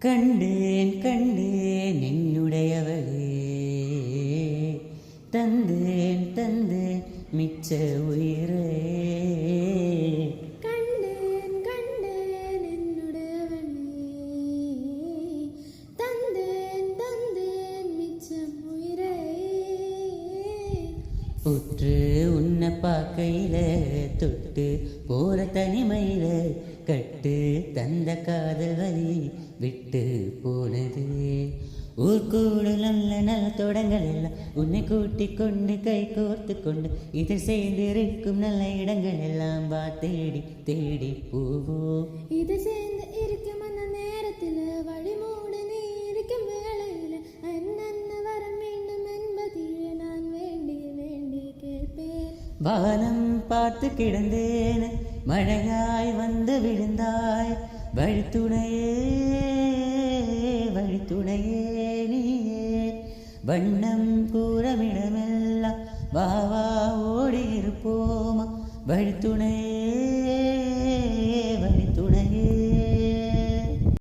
கண்டேன் கண்டேன் என்னுடையவளே, தந்தேன் தந்தேன் மிச்ச உயிரே. கண்டேன் கண்டேன் என்னுடையவளே, தந்தேன் தந்தேன் மிச்சம் உயிரே. உற்று உன்னை பார்க்கையில, தொட்டு போற தனிமையில, கட்டு தந்த காதல் வலி விட்டு போனது. ஊர்கூடு நல்ல நல்ல தொடங்கள் எல்லாம் உன்னை கூட்டி கொண்டு கை கோர்த்து கொண்டு இதில் சேர்ந்திருக்கும் நல்ல இடங்கள் எல்லாம் வா தேடி தேடி போவோம். இது சேர்ந்து இருக்கும் அந்த நேரத்தில் வழிமூடு நீ இருக்கும் வேளையில் என்னென்ன வர வேண்டும் என்பதையே நான் வேண்டி வேண்டி கேட்பேன். வானம் பார்த்து கிடந்தேன், மழையாய் வந்து விழுந்தாய். வழித்துணையே வழித்துணையே நீயே, வண்ணம் கூறமிடமெல்லாம் வா வா ஓடி இருப்போமா. வழித்துணையே